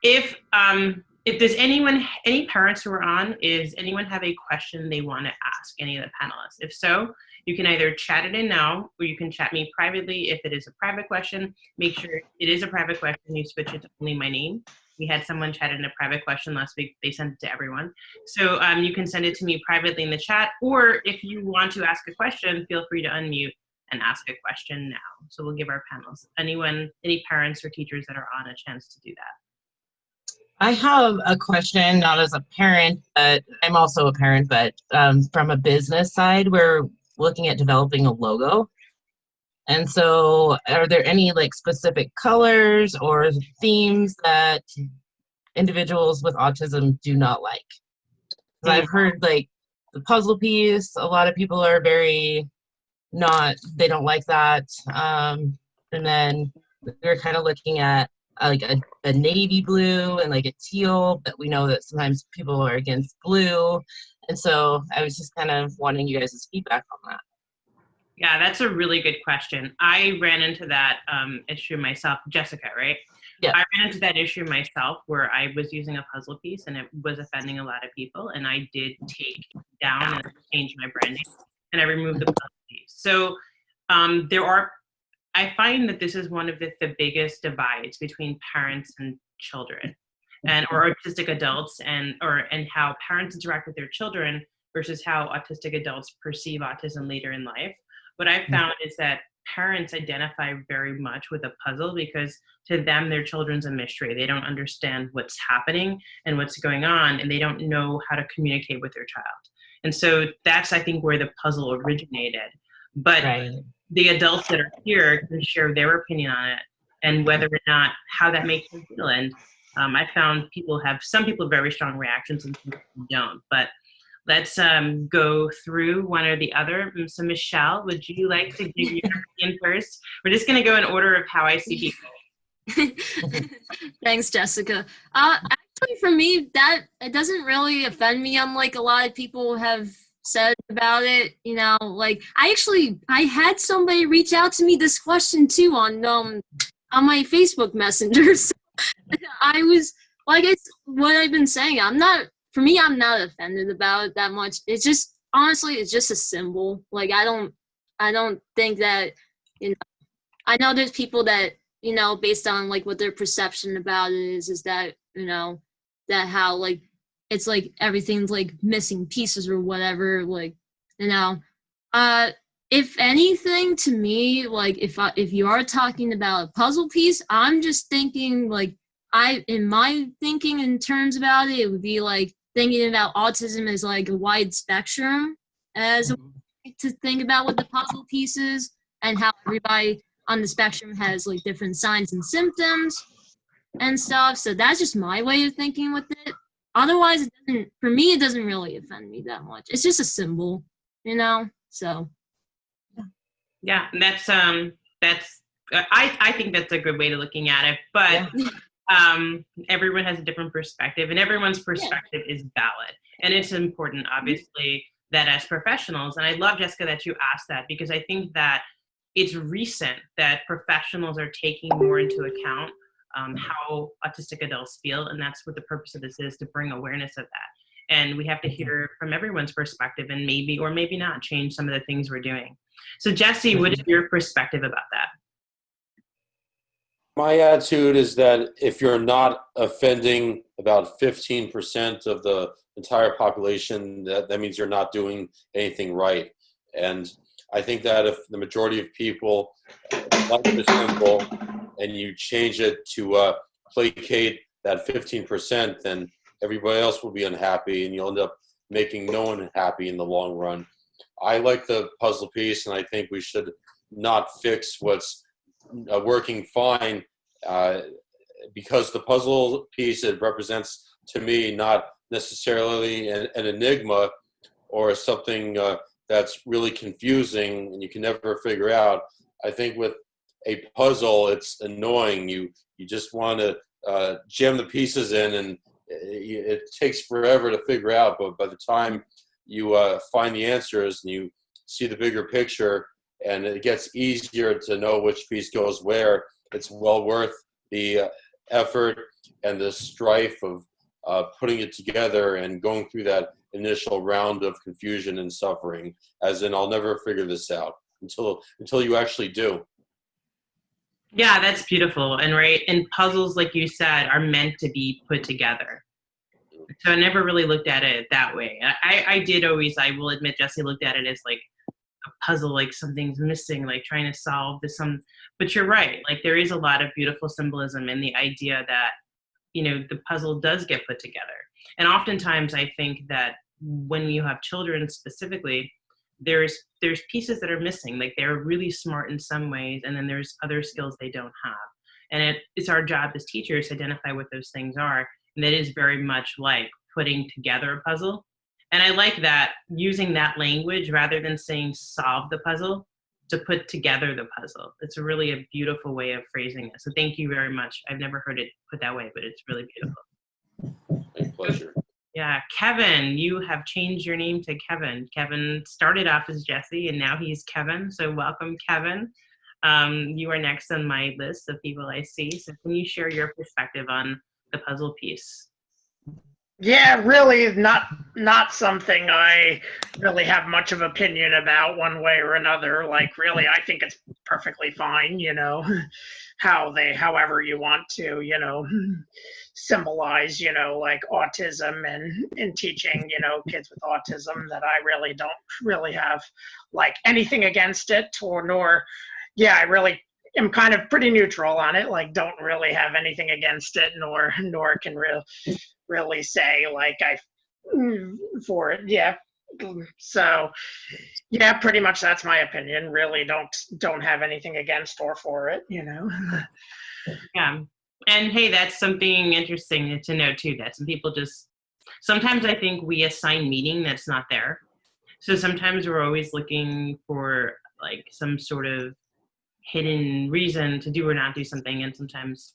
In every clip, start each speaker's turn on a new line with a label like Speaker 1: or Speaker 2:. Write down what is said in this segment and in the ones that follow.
Speaker 1: If there's any parents who are on, is anyone have a question they want to ask any of the panelists? If so, you can either chat it in now, or you can chat me privately. If it is a private question, make sure it is a private question. You switch it to only my name. We had someone chat in a private question last week. They sent it to everyone. So you can send it to me privately in the chat, or if you want to ask a question, feel free to unmute and ask a question now. So we'll give our panelists, any parents or teachers that are on, a chance to do that.
Speaker 2: I have a question, not as a parent, but I'm also a parent, but from a business side, we're looking at developing a logo. And so are there any like specific colors or themes that individuals with autism do not like? I've heard like the puzzle piece, a lot of people are they don't like that. And then we're kind of looking at like a navy blue and like a teal, but we know that sometimes people are against blue. And so I was just kind of wanting you guys' feedback on that.
Speaker 1: Yeah, that's a really good question. I ran into that issue myself. Jessica, right?
Speaker 2: Yeah.
Speaker 1: I ran into that issue myself where I was using a puzzle piece and it was offending a lot of people. And I did take down and change my branding and I removed the puzzle piece. So I find that this is one of the biggest divides between parents and children or autistic adults and how parents interact with their children versus how autistic adults perceive autism later in life. What I've found is that parents identify very much with a puzzle because to them, their children's a mystery. They don't understand what's happening and what's going on, and they don't know how to communicate with their child. And so that's, I think, where the puzzle originated. But the adults that are here can share their opinion on it and whether or not, how that makes them feel. And I found some people have very strong reactions and some people don't. But let's go through one or the other. So Michele, would you like to give your opinion first? We're just going to go in order of how I see people.
Speaker 3: Thanks, Jessica. Actually, for me, it doesn't really offend me, unlike a lot of people have said about it. You know, like I had somebody reach out to me this question too on my Facebook Messenger. So I was like, it's what I've been saying. I'm not offended about it that much. It's just, honestly, it's just a symbol. Like, I don't think that, you know, I know there's people that, you know, based on like what their perception about it is that, you know, that how like, it's like everything's like missing pieces or whatever, like, you know, if anything, to me, like if you are talking about a puzzle piece, I'm just thinking like, in my thinking in terms about it, it would be like thinking about autism as like a wide spectrum as a way to think about what the puzzle piece is and how everybody on the spectrum has like different signs and symptoms and stuff. So that's just my way of thinking with it. Otherwise, for me, it doesn't really offend me that much. It's just a symbol, you know? So.
Speaker 1: Yeah, that's I think that's a good way of looking at it, but everyone has a different perspective and everyone's perspective is valid. And it's important, obviously, that as professionals, and I love, Jessica, that you asked that, because I think that it's recent that professionals are taking more into account how autistic adults feel, and that's what the purpose of this is, to bring awareness of that. And we have to hear from everyone's perspective and maybe or maybe not change some of the things we're doing. So Jesse, what is your perspective about that?
Speaker 4: My attitude is that if you're not offending about 15% of the entire population, that means you're not doing anything right. And I think that if the majority of people like the symbol and you change it to placate that 15%, then everybody else will be unhappy and you'll end up making no one happy in the long run. I like the puzzle piece, and I think we should not fix what's working fine, because the puzzle piece, it represents to me not necessarily an enigma or something that's really confusing and you can never figure out. I think with a puzzle, it's annoying. You just want to jam the pieces in, and it takes forever to figure out, but by the time you find the answers and you see the bigger picture, and it gets easier to know which piece goes where, it's well worth the effort and the strife of putting it together and going through that initial round of confusion and suffering, as in I'll never figure this out until you actually do.
Speaker 1: Yeah, that's beautiful. And right, and puzzles, like you said, are meant to be put together. So I never really looked at it that way. I did always, I will admit, Jesse looked at it as like a puzzle, like something's missing, like trying to solve this but you're right, like there is a lot of beautiful symbolism in the idea that, you know, the puzzle does get put together. And oftentimes I think that when you have children specifically, there's pieces that are missing, like they're really smart in some ways, and then there's other skills they don't have. And it's our job as teachers to identify what those things are. And that is very much like putting together a puzzle. And I like that, using that language rather than saying solve the puzzle, to put together the puzzle. It's really a beautiful way of phrasing it. So thank you very much. I've never heard it put that way, but it's really beautiful.
Speaker 4: My pleasure.
Speaker 1: Yeah, Kevin, you have changed your name to Kevin. Kevin started off as Jesse and now he's Kevin. So welcome, Kevin. You are next on my list of people I see. So can you share your perspective on the puzzle piece?
Speaker 5: Yeah, really not something I really have much of opinion about one way or another. Like, really, I think it's perfectly fine, you know, however you want to, you know, symbolize, you know, like autism and in teaching, you know, kids with autism, that I really don't really have like anything against it, yeah, I really am kind of pretty neutral on it, like don't really have anything against it, nor can really say like for it. Yeah, so yeah, pretty much that's my opinion. Really don't have anything against or for it, you know.
Speaker 1: Yeah, and hey, that's something interesting to know too, that some people sometimes I think we assign meaning that's not there. So sometimes we're always looking for like some sort of hidden reason to do or not do something, and sometimes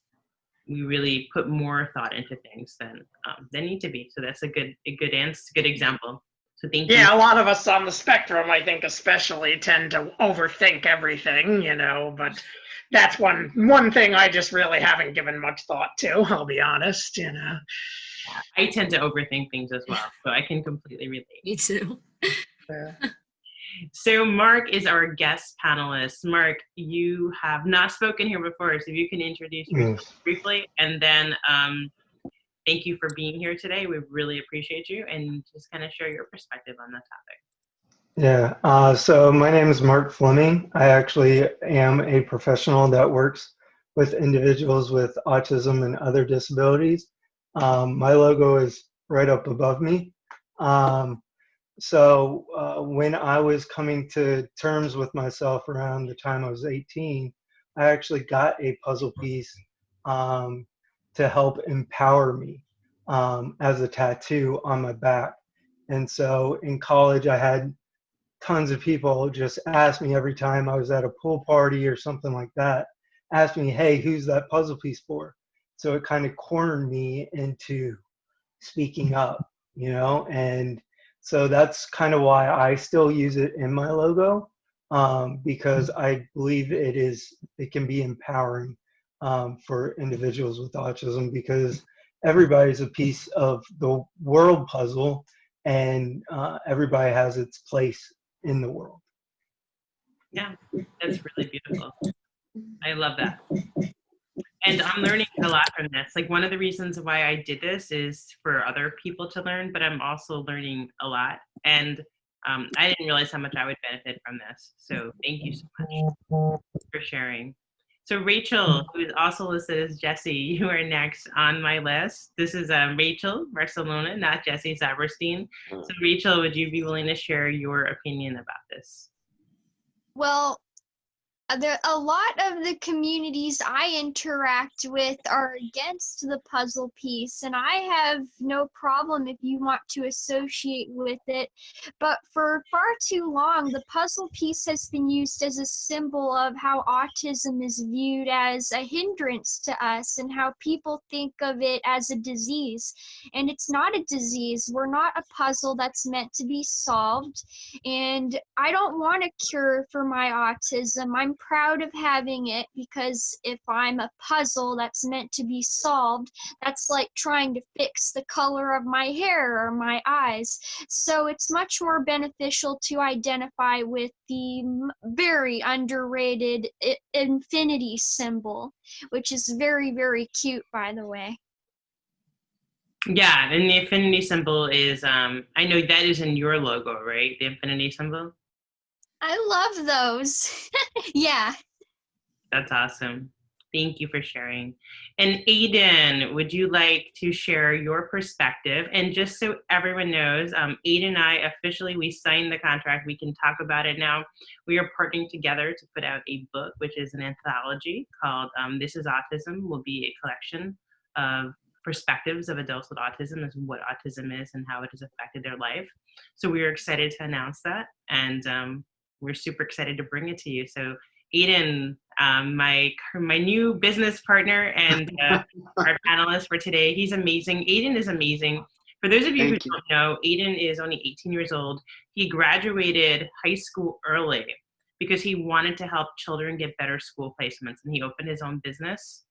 Speaker 1: we really put more thought into things than need to be. So that's a good answer, good example. So thank you.
Speaker 5: Yeah, a lot of us on the spectrum, I think especially, tend to overthink everything, you know, but that's one thing I just really haven't given much thought to, I'll be honest, you know.
Speaker 1: I tend to overthink things as well, so I can completely relate.
Speaker 3: Me too.
Speaker 5: Yeah.
Speaker 1: So Mark is our guest panelist. Mark, you have not spoken here before, so if you can introduce yourself briefly, and then thank you for being here today. We really appreciate you, and just kind of share your perspective on that topic.
Speaker 6: Yeah, so my name is Mark Fleming. I actually am a professional that works with individuals with autism and other disabilities. My logo is right up above me. So when I was coming to terms with myself around the time I was 18, I actually got a puzzle piece to help empower me as a tattoo on my back. And so in college, I had tons of people just ask me every time I was at a pool party or something like that, ask me, hey, who's that puzzle piece for? So it kind of cornered me into speaking up, you know, and so that's kind of why I still use it in my logo, because I believe it can be empowering for individuals with autism, because everybody's a piece of the world puzzle, and everybody has its place in the world.
Speaker 1: Yeah, that's really beautiful. I love that. And I'm learning a lot from this. Like, one of the reasons why I did this is for other people to learn, but I'm also learning a lot. And I didn't realize how much I would benefit from this. So thank you so much for sharing. So Rachel, who is also listed as Jesse, you are next on my list. This is Rachel, Barcelona, not Jesse Saberstein. So Rachel, would you be willing to share your opinion about this?
Speaker 7: Well, a lot of the communities I interact with are against the puzzle piece, and I have no problem if you want to associate with it. But for far too long, the puzzle piece has been used as a symbol of how autism is viewed as a hindrance to us, and how people think of it as a disease. And it's not a disease. We're not a puzzle that's meant to be solved. And I don't want a cure for my autism. I'm I'm proud of having it, because if I'm a puzzle that's meant to be solved, that's like trying to fix the color of my hair or my eyes. So it's much more beneficial to identify with the very underrated infinity symbol, which is very, very cute, by the way.
Speaker 1: Yeah, and the infinity symbol is, I know that is in your logo, right? The infinity symbol?
Speaker 7: I love those. Yeah.
Speaker 1: That's awesome. Thank you for sharing. And Aidan, would you like to share your perspective? And just so everyone knows, Aidan and I officially, we signed the contract. We can talk about it now. We are partnering together to put out a book, which is an anthology called This is Autism. Will be a collection of perspectives of adults with autism, as what autism is and how it has affected their life. So we are excited to announce that, and we're super excited to bring it to you. So Aidan, my new business partner and our panelist for today, he's amazing. Aidan is amazing. For those of you who don't know, Aidan is only 18 years old. He graduated high school early because he wanted to help children get better school placements, and he opened his own business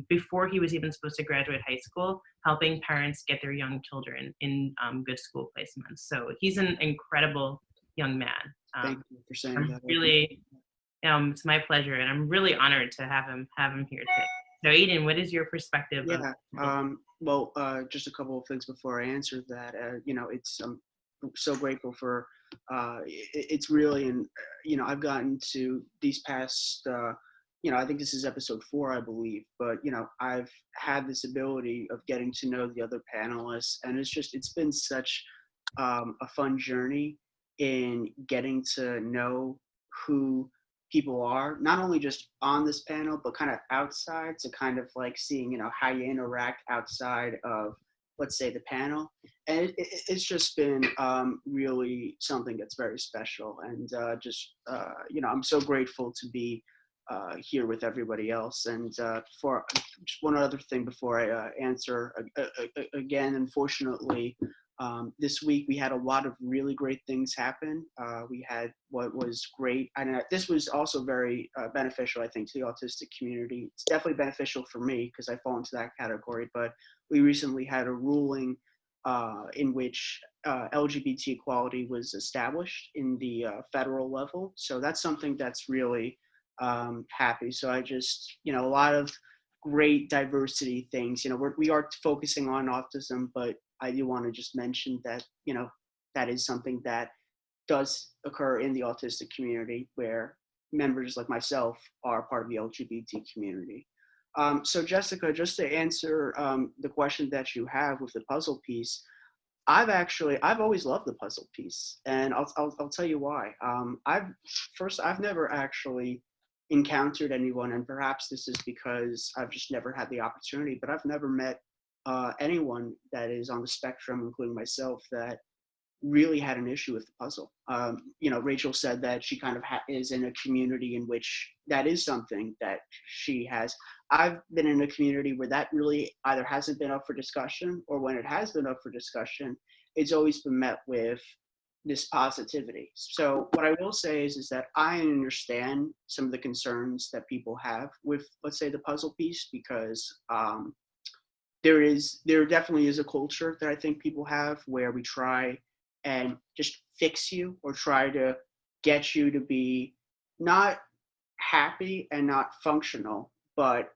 Speaker 1: before he was even supposed to graduate high school, helping parents get their young children in good school placements. So he's an incredible young man.
Speaker 8: Thank you for saying that.
Speaker 1: Really, it's my pleasure, and I'm really honored to have him here today. So Aidan, what is your perspective?
Speaker 8: Yeah, well, just a couple of things before I answer that. It's I'm so grateful for. It's really, and I've gotten to these past. I think this is episode 4, I believe, but I've had this ability of getting to know the other panelists, and it's been such a fun journey in getting to know who people are, not only just on this panel, but kind of outside, to kind of like seeing, how you interact outside of, let's say, the panel. And it's just been really something that's very special. And I'm so grateful to be here with everybody else. And for just one other thing before I answer, again, unfortunately, this week we had a lot of really great things happen. We had what was great, and this was also very beneficial, I think, to the autistic community. It's definitely beneficial for me because I fall into that category, but we recently had a ruling in which LGBT equality was established in the federal level. So that's something that's really happy. So I just, a lot of great diversity things. We are focusing on autism, but I do want to just mention that, that is something that does occur in the autistic community, where members like myself are part of the LGBT community. So Jessica, just to answer the question that you have with the puzzle piece, I've always loved the puzzle piece, and I'll tell you why. I've never actually encountered anyone, and perhaps this is because I've just never had the opportunity, but I've never met anyone that is on the spectrum, including myself, that really had an issue with the puzzle. Rachel said that she kind of is in a community in which that is something that she has. I've been in a community where that really either hasn't been up for discussion, or when it has been up for discussion, it's always been met with this positivity. So what I will say is that I understand some of the concerns that people have with, let's say, the puzzle piece, because there definitely is a culture that I think people have where we try and just fix you, or try to get you to be not happy and not functional, but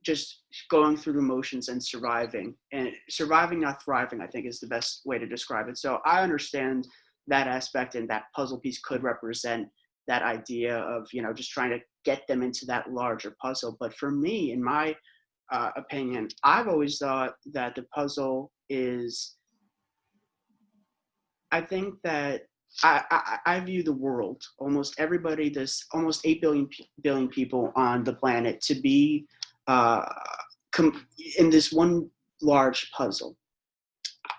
Speaker 8: just going through the motions and surviving. And surviving, not thriving, I think is the best way to describe it. So I understand that aspect, and that puzzle piece could represent that idea of, just trying to get them into that larger puzzle. But for me, in my opinion, I've always thought that the puzzle is, I think that I view the world, almost everybody, there's almost 8 billion people on the planet, to be in this one large puzzle.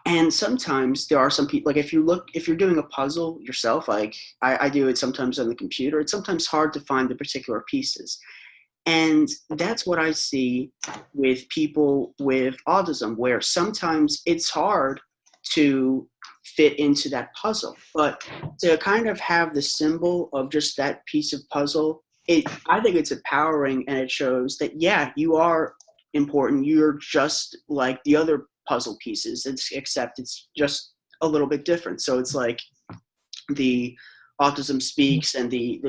Speaker 8: And sometimes there are some people, like if you're doing a puzzle yourself, like I do it sometimes on the computer, it's sometimes hard to find the particular pieces. And that's what I see with people with autism, where sometimes it's hard to fit into that puzzle. But to kind of have the symbol of just that piece of puzzle I think it's empowering, and it shows that, yeah, you are important. You're just like the other puzzle pieces, except it's just a little bit different. So it's like the Autism Speaks and the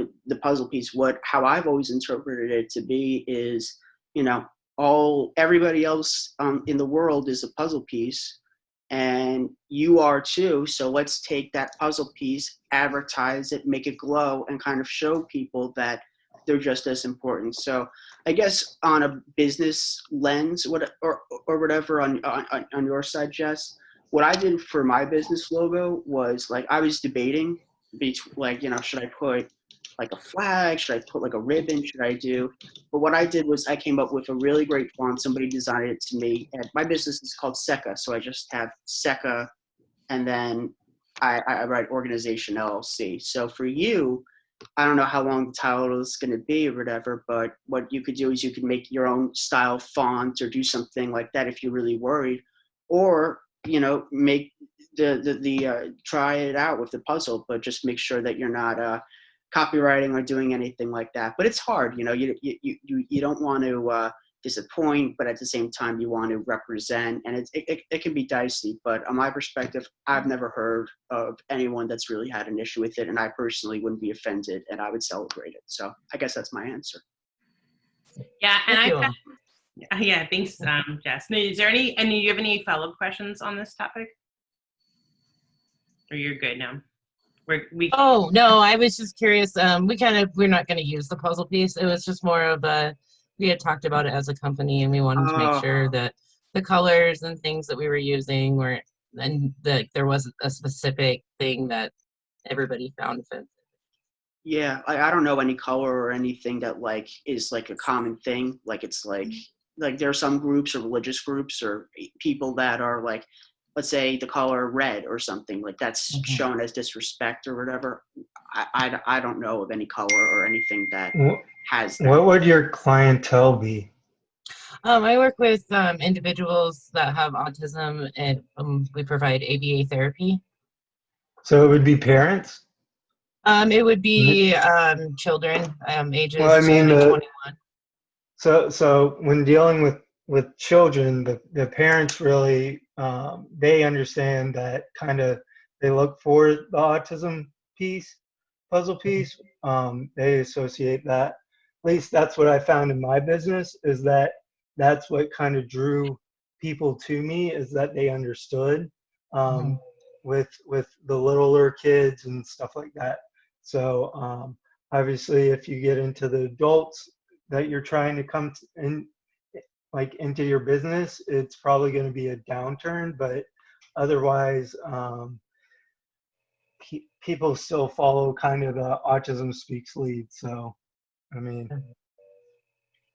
Speaker 8: puzzle piece. How I've always interpreted it to be is, everybody else in the world is a puzzle piece, and you are too. So let's take that puzzle piece, advertise it, make it glow, and kind of show people that they're just as important. So I guess on a business lens, or whatever on your side, Jess, what I did for my business logo was, like, I was debating between, like, should I put like a flag? Should I put like a ribbon? Should I do? But what I did was I came up with a really great font. Somebody designed it to me, and my business is called SECA. So I just have SECA, and then I write Organization LLC. So for you, I don't know how long the title is going to be or whatever, but what you could do is you could make your own style font or do something like that if you're really worried, or make the try it out with the puzzle, but just make sure that you're not copywriting or doing anything like that. But it's hard, you don't want to disappoint, but at the same time you want to represent, and it can be dicey. But on my perspective, I've never heard of anyone that's really had an issue with it, and I personally wouldn't be offended, and I would celebrate it. So I guess that's my answer.
Speaker 1: Yeah, and
Speaker 2: Thank you.
Speaker 1: yeah, thanks, Jess. Now, is there do you have any follow-up questions on this topic? Or you're good now?
Speaker 2: Oh, no, I was just curious. We're not going to use the puzzle piece. It was just more of we had talked about it as a company, and we wanted to make sure that the colors and things that we were using and that there wasn't a specific thing that everybody found offensive.
Speaker 8: Yeah, I don't know any color or anything that like is like a common thing. Like it's like there are some groups or religious groups or people that are like, let's say the color red or something, like that's shown as disrespect or whatever. I don't know of any color or anything that has that.
Speaker 6: What would your clientele be?
Speaker 2: I work with individuals that have autism, and we provide ABA therapy.
Speaker 6: So it would be parents?
Speaker 2: It would be children, ages
Speaker 6: Well, I mean,
Speaker 2: 21.
Speaker 6: So when dealing with children, the parents really, they understand that kind of, they look for the autism puzzle piece. They associate that. At least that's what I found in my business, is that's what kind of drew people to me, is that they understood with the littler kids and stuff like that. So obviously, if you get into the adults that you're trying to come into your business, it's probably going to be a downturn. But otherwise, people still follow kind of the Autism Speaks lead. So, I mean.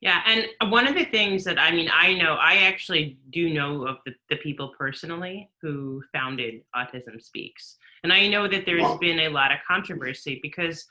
Speaker 1: Yeah, and one of the things that I actually do know of the people personally who founded Autism Speaks. And I know that there's been a lot of controversy because